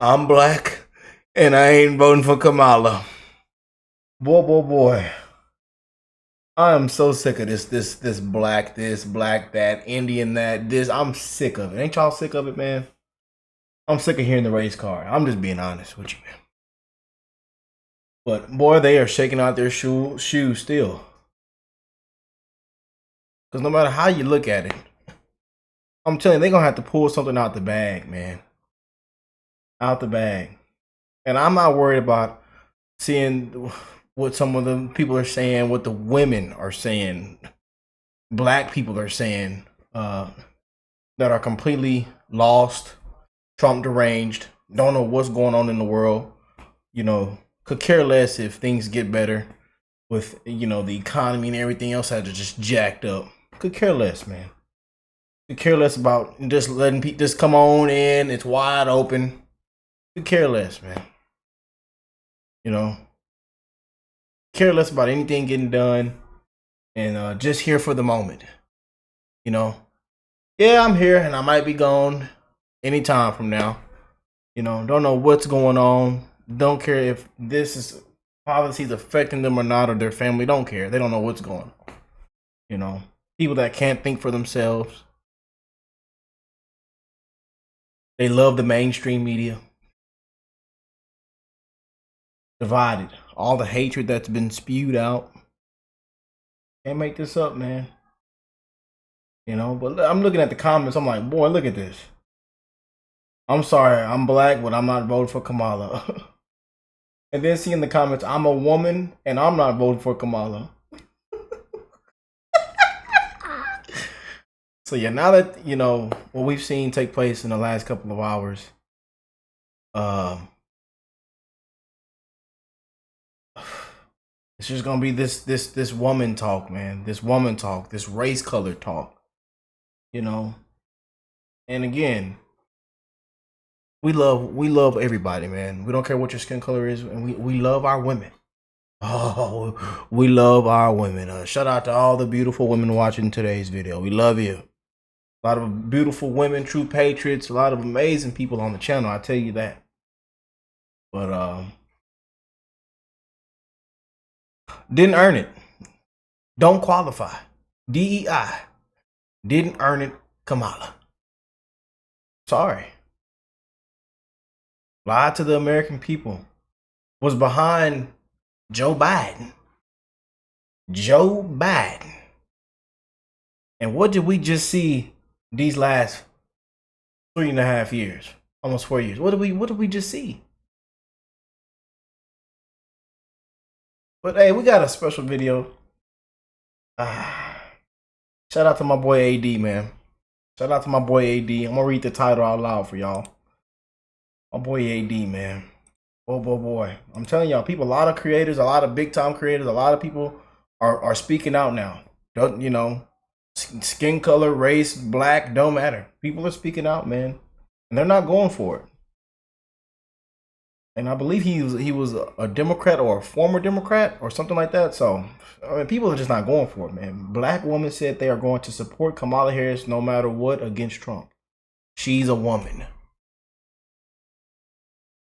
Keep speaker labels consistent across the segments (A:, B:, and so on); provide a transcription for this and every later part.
A: I'm black, and I ain't voting for Kamala. Boy. I am so sick of this black that, Indian that, this. I'm sick of it. Ain't y'all sick of it, man? I'm sick of hearing the race card. I'm just being honest with you, man. But boy, they are shaking out their shoes still. Because no matter how you look at it, I'm telling you, they're going to have to pull something out the bag, man. Out the bag. And I'm not worried about seeing what some of the people are saying, what the women are saying, black people are saying, that are completely lost, Trump deranged, don't know what's going on in the world, could care less if things get better with, the economy and everything else had to just jacked up. Could care less, man. Could care less about just letting people just come on in. It's wide open. Could care less, man. Care less about anything getting done, and just here for the moment. Yeah, I'm here and I might be gone anytime from now. Don't know what's going on. Don't care if this is policies affecting them or not, or their family. Don't care. They don't know what's going on. People that can't think for themselves. They love the mainstream media. Divided. All the hatred that's been spewed out. Can't make this up, man. But I'm looking at the comments. I'm like, boy, look at this. I'm sorry, I'm black, but I'm not voting for Kamala. And then seeing the comments, I'm a woman and I'm not voting for Kamala. So yeah, now that what we've seen take place in the last couple of hours, it's just gonna be this woman talk, man. This woman talk, this race color talk. And again, we love everybody, man. We don't care what your skin color is, and we love our women. Oh, we love our women. Shout out to all the beautiful women watching today's video. We love you. A lot of beautiful women, true patriots, a lot of amazing people on the channel, I tell you that. But didn't earn it. Don't qualify. DEI. Didn't earn it, Kamala. Sorry. Lied to the American people. Was behind Joe Biden. Joe Biden. And what did we just see these last 3.5 years? Almost 4 years. What did we just see? But hey, we got a special video. Shout out to my boy AD, man. Shout out to my boy AD. I'm gonna read the title out loud for y'all. My boy AD, man. Boy. I'm telling y'all, people, a lot of creators, a lot of big time creators, a lot of people are speaking out now. Skin color, race, black, don't matter. People are speaking out, man. And they're not going for it. And I believe he was a Democrat or a former Democrat or something like that. So, people are just not going for it, man. Black woman said they are going to support Kamala Harris no matter what against Trump. She's a woman.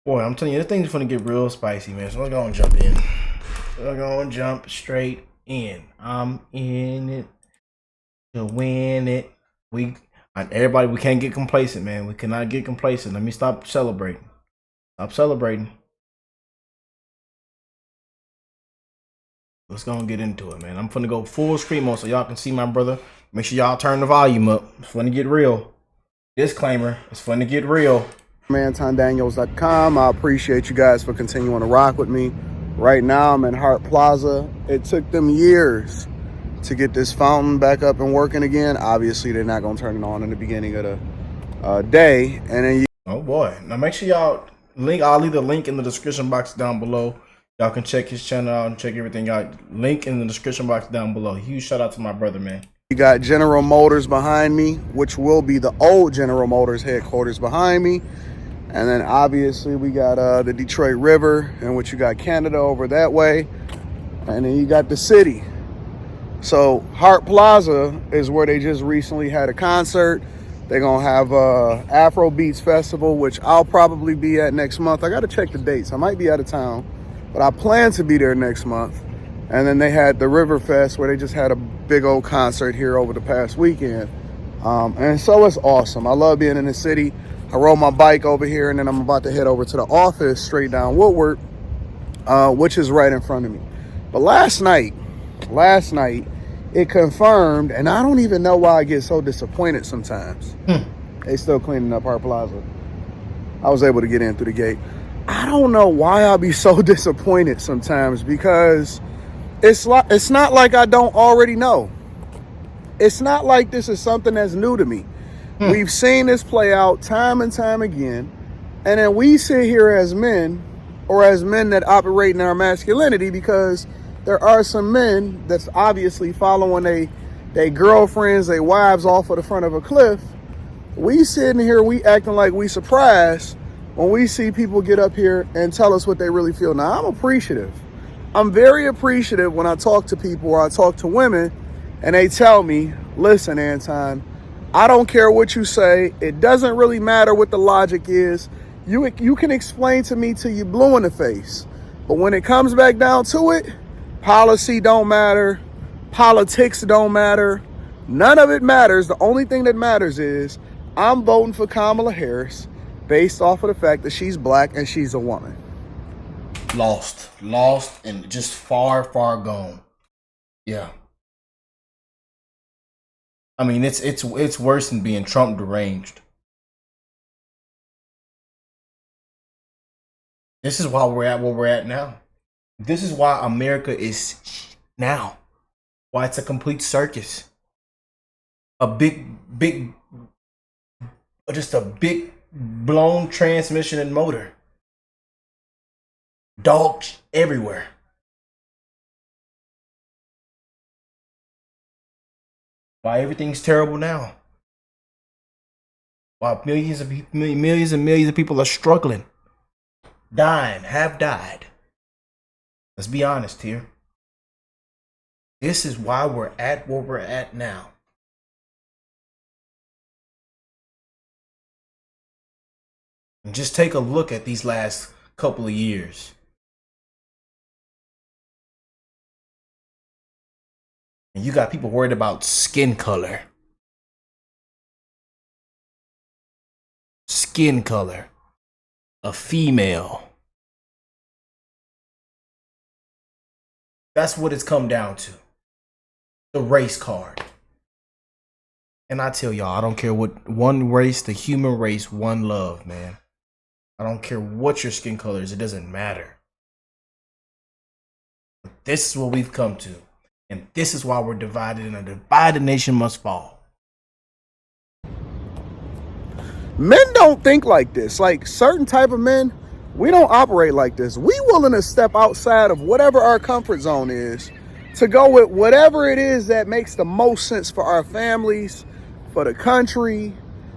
A: Boy, I'm telling you, this thing's going to get real spicy, man. So we're going to jump in. We're going to jump straight in. I'm in it to win it. Everybody, we can't get complacent, man. We cannot get complacent. Let me stop celebrating. Stop celebrating. Let's go and get into it, man. I'm finna go full screen mode so y'all can see my brother. Make sure y'all turn the volume up. It's fun to get real. Disclaimer, it's fun to get real.
B: AntonDaniels.com. I appreciate you guys for continuing to rock with me. Right now, I'm in Hart Plaza. It took them years to get this fountain back up and working again. Obviously, they're not going to turn it on in the beginning of the day. And then
A: oh, boy. Now, make sure y'all I'll leave the link in the description box down below. Y'all can check his channel out and check everything out. Link in the description box down below. Huge shout out to my brother, man.
B: You got General Motors behind me, which will be the old General Motors headquarters behind me. And then obviously we got the Detroit River, in which you got Canada over that way. And then you got the city. So Hart Plaza is where they just recently had a concert. They're going to have Afro Beats Festival, which I'll probably be at next month. I got to check the dates. I might be out of town, but I plan to be there next month. And then they had the River Fest, where they just had a big old concert here over the past weekend. And so it's awesome. I love being in the city. I rode my bike over here, and then I'm about to head over to the office straight down Woodward, which is right in front of me. But last night, it confirmed, and I don't even know why I get so disappointed sometimes. They still cleaning up Hart Plaza. I was able to get in through the gate. I don't know why I'll be so disappointed sometimes, because it's not like I don't already know. It's not like this is something that's new to me. We've seen this play out time and time again. And then we sit here as men, or as men that operate in our masculinity, because there are some men that's obviously following they girlfriends, they wives off of the front of a cliff. We sitting here, we acting like we surprised when we see people get up here and tell us what they really feel. Now, I'm appreciative. I'm very appreciative when I talk to people, or I talk to women, and they tell me, listen, Anton, I don't care what you say. It doesn't really matter what the logic is. You can explain to me till you blue in the face. But when it comes back down to it, policy don't matter. Politics don't matter. None of it matters. The only thing that matters is I'm voting for Kamala Harris based off of the fact that she's black and she's a woman.
A: Lost, and just far gone. Yeah. I mean, it's worse than being Trump deranged. This is why we're at where we're at now. This is why America is now. Why it's a complete circus. Just a big blown transmission and motor. Dogs everywhere. Why everything's terrible now. Why millions and millions of people are struggling. Dying, have died. Let's be honest here. This is why we're at where we're at now. And just take a look at these last couple of years. And you got people worried about skin color. Skin color. A female. That's what it's come down to. The race card. And I tell y'all, I don't care what, one race, the human race, one love, man. I don't care what your skin color is, it doesn't matter. But this is what we've come to. And this is why we're divided, and a divided nation must fall.
B: Men don't think like this. Like certain type of men, we don't operate like this. We willing to step outside of whatever our comfort zone is to go with whatever it is that makes the most sense for our families, for the country,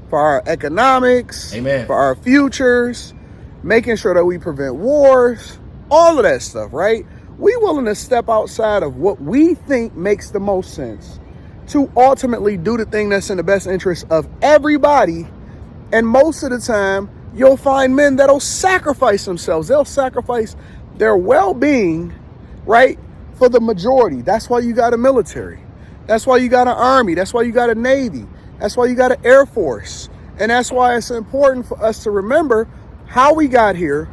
B: for our economics,
A: Amen.
B: For our futures, making sure that we prevent wars, all of that stuff, right? We willing to step outside of what we think makes the most sense to ultimately do the thing that's in the best interest of everybody. And most of the time, you'll find men that'll sacrifice themselves. They'll sacrifice their well-being, right, for the majority. That's why you got a military. That's why you got an army. That's why you got a navy. That's why you got an air force. And that's why it's important for us to remember how we got here,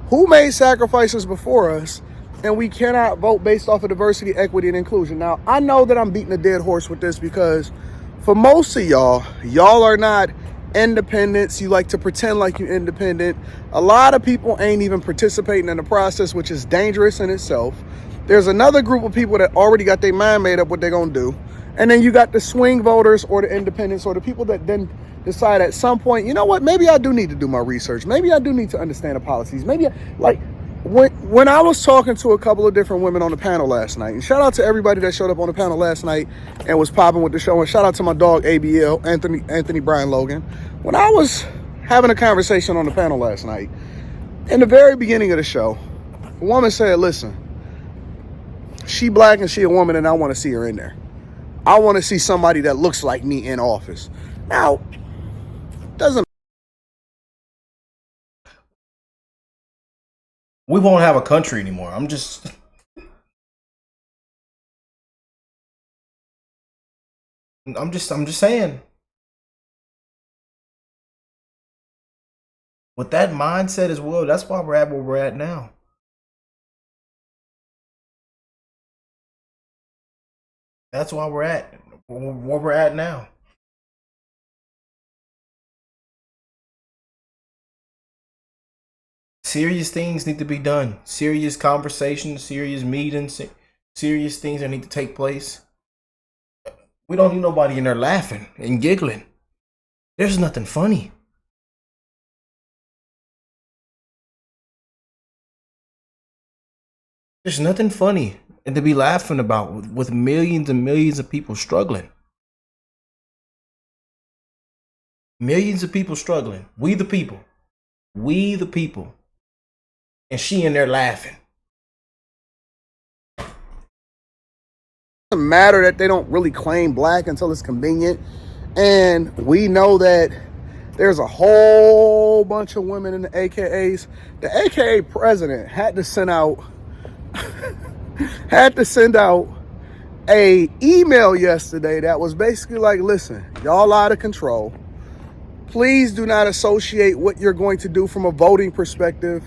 B: who made sacrifices before us, and we cannot vote based off of diversity, equity, and inclusion. Now, I know that I'm beating a dead horse with this because for most of y'all are not independents. You like to pretend like you're independent. A lot of people ain't even participating in the process, which is dangerous in itself. There's another group of people that already got their mind made up what they're going to do. And then you got the swing voters or the independents or the people that then decide at some point, you know what, maybe I do need to do my research. Maybe I do need to understand the policies. Maybe when I was talking to a couple of different women on the panel last night, and shout out to everybody that showed up on the panel last night and was popping with the show, and shout out to my dog ABL, Anthony Brian Logan. When I was having a conversation on the panel last night. In the very beginning of the show, a woman said, listen, she black and she a woman and I want to see her in there. I want to see somebody that looks like me in office. Now, doesn't
A: We won't have a country anymore. I'm just saying. With that mindset as well, that's why we're at where we're at now. That's why we're at where we're at now. Serious things need to be done. Serious conversations, serious meetings, serious things that need to take place. We don't need nobody in there laughing and giggling. There's nothing funny. There's nothing funny and to be laughing about with millions and millions of people struggling. Millions of people struggling. We the people. We the people. And she in there laughing.
B: It doesn't matter that they don't really claim black until it's convenient. And we know that there's a whole bunch of women in the AKAs. The AKA president had to send out a email yesterday that was basically like, listen, y'all out of control. Please do not associate what you're going to do from a voting perspective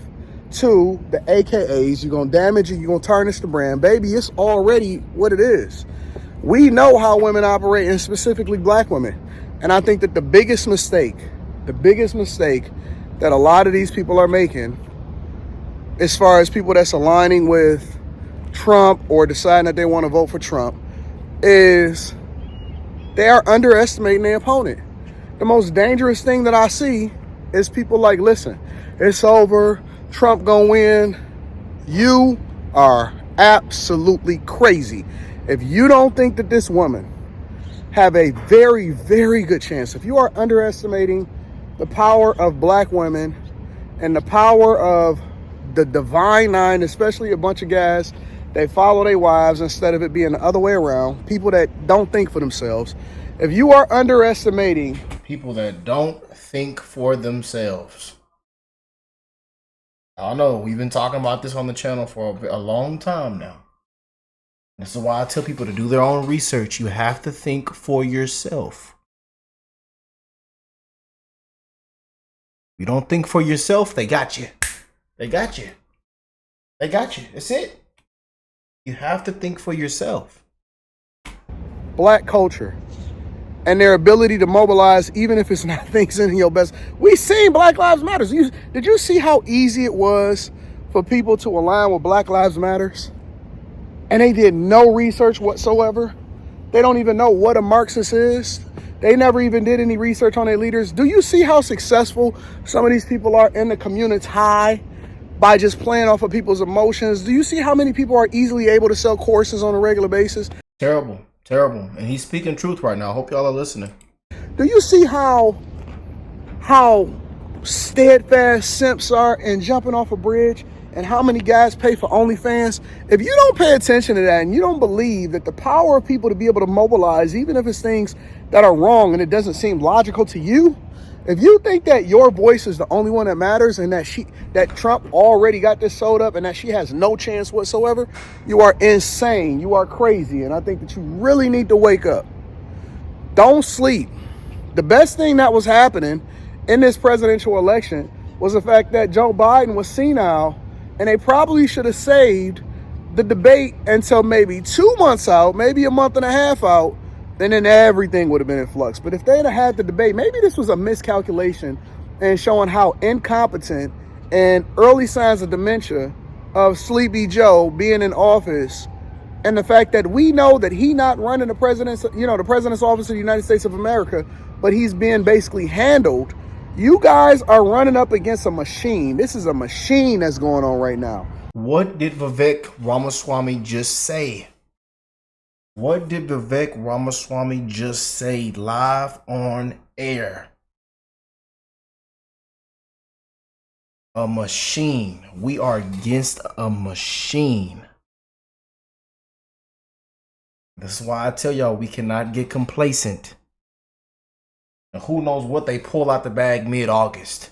B: to the AKAs. You're going to damage it. You're going to tarnish the brand. Baby, it's already what it is. We know how women operate, and specifically black women. And I think that the biggest mistake that a lot of these people are making, as far as people that's aligning with Trump or deciding that they want to vote for Trump, is they are underestimating their opponent. The most dangerous thing that I see is people like, listen, it's over, Trump gonna win. You are absolutely crazy if you don't think that this woman have a very, very good chance. If you are underestimating the power of black women and the power of the divine nine, especially a bunch of guys, they follow their wives instead of it being the other way around, people that don't think for themselves. If you are underestimating
A: people that don't think for themselves. I know we've been talking about this on the channel for a long time now. This is why I tell people to do their own research. You have to think for yourself. You don't think for yourself, they got you. They got you. They got you. That's it. You have to think for yourself.
B: black culture and their ability to mobilize, even if it's not things in your best. We seen Black Lives Matters. Did you see how easy it was for people to align with Black Lives Matters? And they did no research whatsoever. They don't even know what a Marxist is. They never even did any research on their leaders. Do you see how successful some of these people are in the community high by just playing off of people's emotions? Do you see how many people are easily able to sell courses on a regular basis?
A: Terrible, terrible. And he's speaking truth right now. I hope y'all are listening.
B: Do you see how steadfast simps are in jumping off a bridge, and how many guys pay for OnlyFans? If you don't pay attention to that and you don't believe that the power of people to be able to mobilize, even if it's things that are wrong and it doesn't seem logical to you, if you think that your voice is the only one that matters and that Trump already got this sold up and that she has no chance whatsoever, you are insane. You are crazy. And I think that you really need to wake up. Don't sleep. The best thing that was happening in this presidential election was the fact that Joe Biden was senile, and they probably should have saved the debate until maybe 2 months out, maybe a month and a half out, and then everything would have been in flux. But if they'd have had the debate, maybe this was a miscalculation and showing how incompetent and early signs of dementia of Sleepy Joe being in office, and the fact that we know that he not running the president's office of the United States of America, but he's being basically handled. You guys are running up against a machine. This is a machine that's going on right now.
A: What did Vivek Ramaswamy just say? What did Vivek Ramaswamy just say live on air? a machine. We are against a machine. This is why I tell y'all we cannot get complacent. And who knows what they pull out the bag mid-August.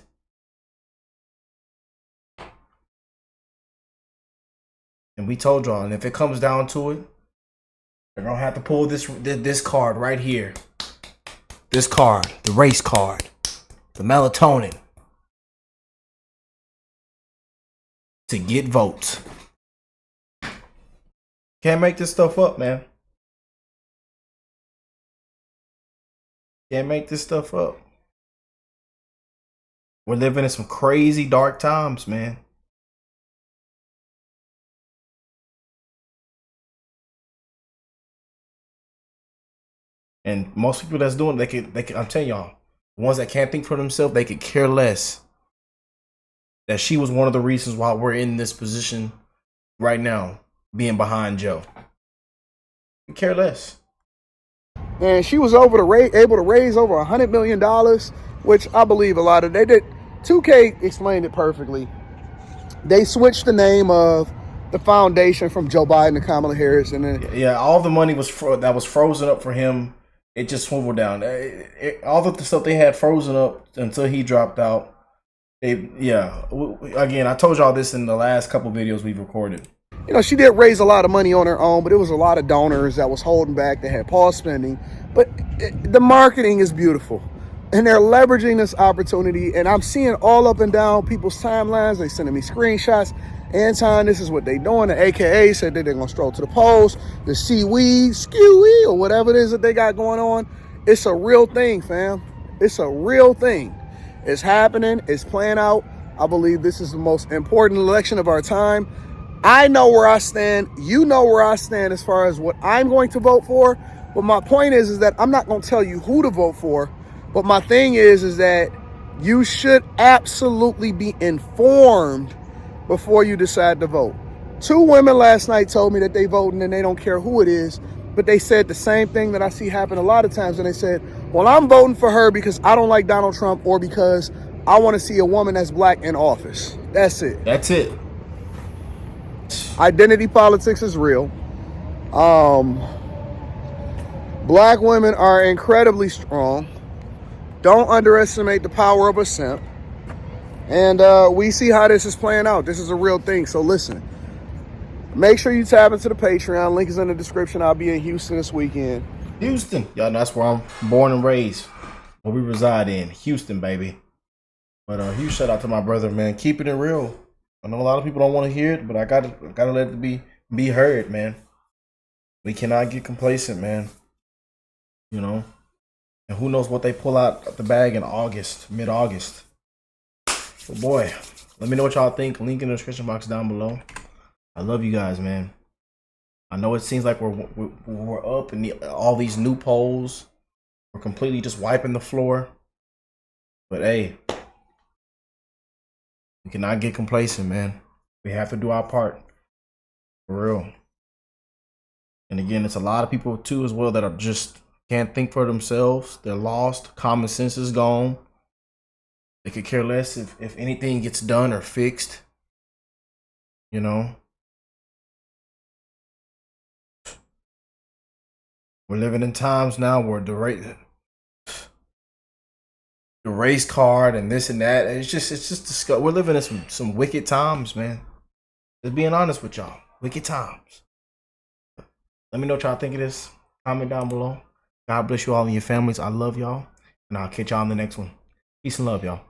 A: And we told y'all, and if it comes down to it, they're gonna have to pull this card right here. This card, the race card, the melatonin, to get votes. Can't make this stuff up, man. Can't make this stuff up. We're living in some crazy dark times, man. And most people that's doing it, they can, I'm telling y'all, the ones that can't think for themselves, they could care less that she was one of the reasons why we're in this position right now, being behind Joe. We care less.
B: And she was able to raise over $100 million, which I believe a lot of, they did. 2K explained it perfectly. They switched the name of the foundation from Joe Biden to Kamala Harris. And then
A: all the money that was frozen up for him, it just swiveled down. All of the stuff they had frozen up until he dropped out. Again, I told y'all this in the last couple videos we've recorded.
B: You know, she did raise a lot of money on her own, but it was a lot of donors that was holding back. They had paused spending. But the marketing is beautiful. And they're leveraging this opportunity. And I'm seeing all up and down people's timelines. They sending me screenshots. Anton, this is what they doing. The AKA said that they're going to stroll to the polls. The seaweed, skewy, or whatever it is that they got going on. It's a real thing, fam. It's a real thing. It's happening. It's playing out. I believe this is the most important election of our time. I know where I stand. You know where I stand as far as what I'm going to vote for. But my point is that I'm not going to tell you who to vote for. But my thing is that you should absolutely be informed before you decide to vote. 2 women last night told me that they voting and they don't care who it is, but they said the same thing that I see happen a lot of times. And they said, well, I'm voting for her because I don't like Donald Trump or because I want to see a woman that's black in office. That's it.
A: That's it.
B: Identity politics is real. Black women are incredibly strong. Don't underestimate the power of a simp. And we see how this is playing out. This is a real thing. So listen, make sure you tap into the Patreon. Link is in the description. I'll be in Houston this weekend.
A: Houston. Y'all know that's where I'm born and raised. Where we reside in. Houston, baby. But huge shout out to my brother, man. Keeping it real. I know a lot of people don't want to hear it, but I gotta let it be heard, man. We cannot get complacent, man. You know? And who knows what they pull out the bag in August, mid-August. But boy, let me know what y'all think. Link in the description box down below. I love you guys, man. I know it seems like we're up in all these new polls. We're completely just wiping the floor. But hey, we cannot get complacent, man. We have to do our part. For real. And again, it's a lot of people too as well that are just can't think for themselves. They're lost. Common sense is gone. They could care less if anything gets done or fixed. You know? We're living in times now where the race card and this and that, it's just disgusting. We're living in some wicked times, man. Just being honest with y'all. Wicked times. Let me know what y'all think of this. Comment down below. God bless you all and your families. I love y'all. And I'll catch y'all on the next one. Peace and love, y'all.